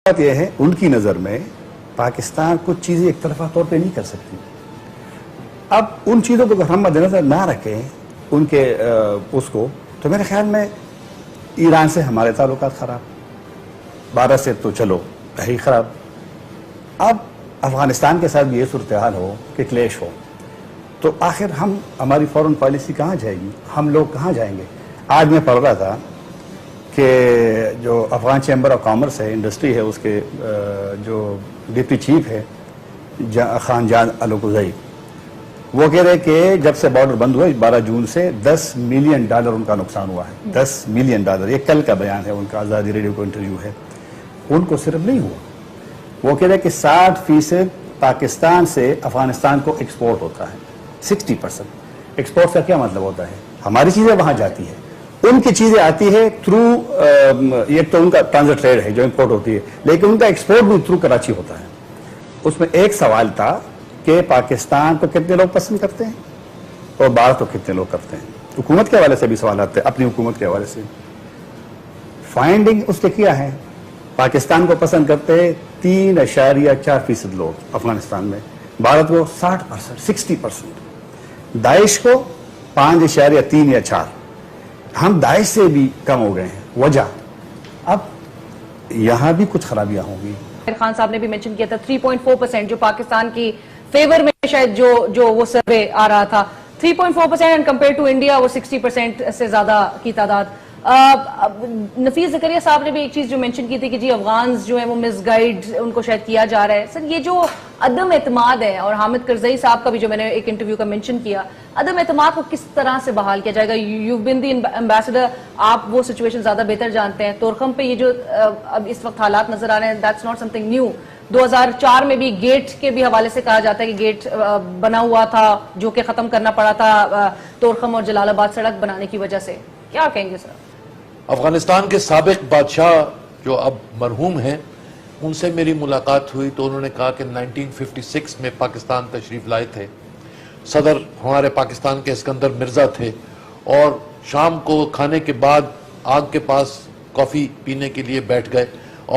بات یہ ہے ان کی نظر میں پاکستان کچھ چیزیں ایک طرفہ طور پہ نہیں کر سکتی. اب ان چیزوں کو اگر ہم مد نظر نہ رکھیں ان کے اس کو، تو میرے خیال میں ایران سے ہمارے تعلقات خراب، بھارت سے تو چلو ہے ہی خراب، اب افغانستان کے ساتھ بھی یہ صورتحال ہو کہ کلیش ہو تو آخر ہماری فورن پالیسی کہاں جائے گی؟ ہم لوگ کہاں جائیں گے؟ آج میں پڑھ رہا تھا کہ جو افغان چیمبر آف کامرس ہے، انڈسٹری ہے، اس کے جو ڈپٹی چیف ہے خان جان الوکوزئی، وہ کہہ رہے کہ جب سے بارڈر بند ہوا 12 جون سے $10 ملین ان کا نقصان ہوا ہے. $10 ملین، یہ کل کا بیان ہے ان کا، آزادی ریڈیو کو انٹرویو ہے. ان کو صرف نہیں ہوا، وہ کہہ رہے کہ 60% پاکستان سے افغانستان کو ایکسپورٹ ہوتا ہے. 60% ایکسپورٹ کا کیا مطلب ہوتا ہے؟ ہماری چیزیں وہاں جاتی ہے، ان کی چیزیں آتی ہے تھرو، ایک تو ان کا ٹرانزٹ ٹریڈ ہے جو امپورٹ ہوتی ہے، لیکن ان کا ایکسپورٹ بھی تھرو کراچی ہوتا ہے. اس میں ایک سوال تھا کہ پاکستان کو کتنے لوگ پسند کرتے ہیں اور بھارت کو کتنے لوگ کرتے ہیں. حکومت کے حوالے سے بھی سوالات تھے، اپنی حکومت کے حوالے سے. فائنڈنگ اس نے کیا ہے، پاکستان کو پسند کرتے ہیں 3.4% لوگ افغانستان میں، بھارت کو 60%، 60%، داعش کو 5.3 یا 4. ہم داعش سے بھی کم ہو گئے ہیں. وجہ اب یہاں بھی کچھ خرابیاں ہوں گی. خان صاحب نے بھی منشن کیا تھا 3.4% جو پاکستان کی فیور میں شاید جو وہ سروے آ رہا تھا 3.4% اینڈ کمپیئر ٹو انڈیا وہ 60% سے زیادہ کی تعداد. نفیس زکریا صاحب نے بھی ایک چیز جو منشن کی تھی کہ جی افغانز جو ہیں وہ مس گائیڈ ان کو شاید کیا جا رہا ہے. سر یہ جو عدم اعتماد ہے، اور حامد کرزئی صاحب کا بھی جو میں نے ایک انٹرویو کا منشن کیا، عدم اعتماد کو کس طرح سے بحال کیا جائے گا؟ یو بین دی ایمبیسڈر، آپ وہ سچویشن زیادہ بہتر جانتے ہیں. تورخم پہ یہ جو اب اس وقت حالات نظر آ رہے ہیں دیٹس ناٹ سمتھنگ نیو. 2004 میں بھی گیٹ کے بھی حوالے سے کہا جاتا ہے کہ گیٹ بنا ہوا تھا جو کہ ختم کرنا پڑا تھا تورخم اور جلال آباد سڑک بنانے کی وجہ سے. کیا کہیں گے سر؟ افغانستان کے سابق بادشاہ جو اب مرحوم ہیں ان سے میری ملاقات ہوئی تو انہوں نے کہا کہ 1956 میں پاکستان تشریف لائے تھے. صدر ہمارے پاکستان کے اسکندر مرزا تھے اور شام کو کھانے کے بعد آگ کے پاس کافی پینے کے لیے بیٹھ گئے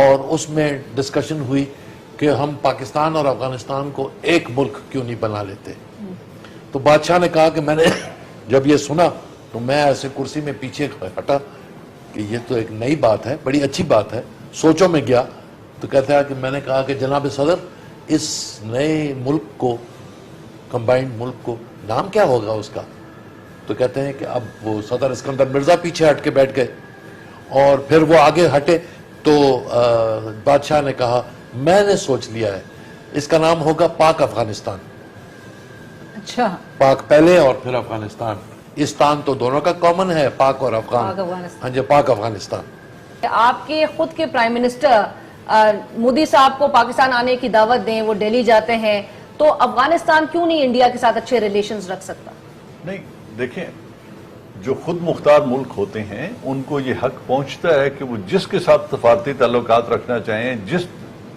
اور اس میں ڈسکشن ہوئی کہ ہم پاکستان اور افغانستان کو ایک ملک کیوں نہیں بنا لیتے. تو بادشاہ نے کہا کہ میں نے جب یہ سنا تو میں ایسے کرسی میں پیچھے ہٹا کہ یہ تو ایک نئی بات ہے، بڑی اچھی بات ہے. سوچوں میں گیا تو کہتا ہے کہ میں نے کہا کہ جناب صدر اس نئے ملک کو، کمبائنڈ ملک کو نام کیا ہوگا اس کا؟ تو کہتے ہیں کہ اب وہ صدر اسکندر مرزا پیچھے ہٹ کے بیٹھ گئے اور پھر وہ آگے ہٹے تو بادشاہ نے کہا میں نے سوچ لیا ہے اس کا نام ہوگا پاک افغانستان. اچھا، پاک پہلے اور پھر افغانستان. استان تو دونوں کا کامن ہے، پاک اور افغان. ہاں جی، پاک افغانستان. آپ کے خود کے پرائم منسٹر مودی صاحب کو پاکستان آنے کی دعوت دیں، وہ دہلی جاتے ہیں، تو افغانستان کیوں نہیں انڈیا کے ساتھ اچھے ریلیشنز رکھ سکتا؟ نہیں، دیکھیں، جو خود مختار ملک ہوتے ہیں ان کو یہ حق پہنچتا ہے کہ وہ جس کے ساتھ سفارتی تعلقات رکھنا چاہیں، جس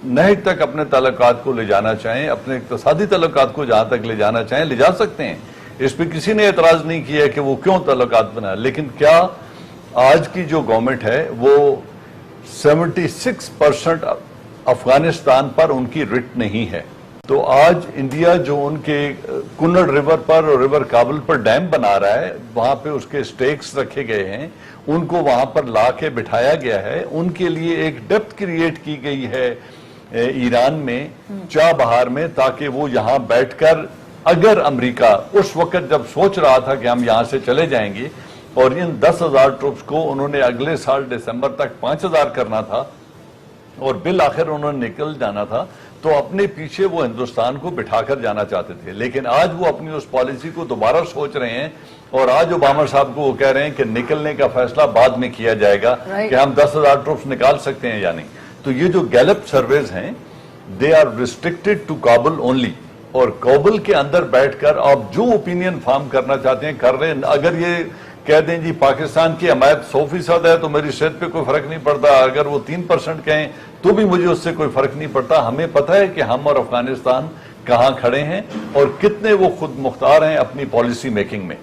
نہج تک اپنے تعلقات کو لے جانا چاہیں، اپنے اقتصادی تعلقات کو جہاں تک لے جانا چاہیں لے جا سکتے ہیں. اس پہ کسی نے اعتراض نہیں کیا کہ وہ کیوں تعلقات بنا. لیکن کیا آج کی جو گورنمنٹ ہے وہ 76% افغانستان پر ان کی رٹ نہیں ہے. تو آج انڈیا جو ان کے کنڑ ریور پر اور ریور کابل پر ڈیم بنا رہا ہے، وہاں پہ اس کے سٹیکس رکھے گئے ہیں، ان کو وہاں پر لا کے بٹھایا گیا ہے. ان کے لیے ایک ڈیپتھ کریٹ کی گئی ہے ایران میں، چاہ بہار میں، تاکہ وہ یہاں بیٹھ کر اگر امریکہ اس وقت جب سوچ رہا تھا کہ ہم یہاں سے چلے جائیں گے اور ان 10,000 ٹروپس کو انہوں نے اگلے سال دسمبر تک 5,000 کرنا تھا اور بالآخر انہوں نے نکل جانا تھا، تو اپنے پیچھے وہ ہندوستان کو بٹھا کر جانا چاہتے تھے. لیکن آج وہ اپنی اس پالیسی کو دوبارہ سوچ رہے ہیں اور آج اوباما صاحب کو وہ کہہ رہے ہیں کہ نکلنے کا فیصلہ بعد میں کیا جائے گا کہ ہم 10,000 ٹروپس نکال سکتے ہیں یا نہیں. تو یہ جو گیلپ سرویز ہیں they are restricted to Kabul only, اور کابل کے اندر بیٹھ کر آپ جو اوپینین فارم کرنا چاہتے ہیں کر رہے ہیں. اگر یہ کہہ دیں جی پاکستان کی حمایت 100% ہے تو میری صحت پہ کوئی فرق نہیں پڑتا، اگر وہ 3% کہیں تو بھی مجھے اس سے کوئی فرق نہیں پڑتا. ہمیں پتہ ہے کہ ہم اور افغانستان کہاں کھڑے ہیں اور کتنے وہ خود مختار ہیں اپنی پالیسی میکنگ میں.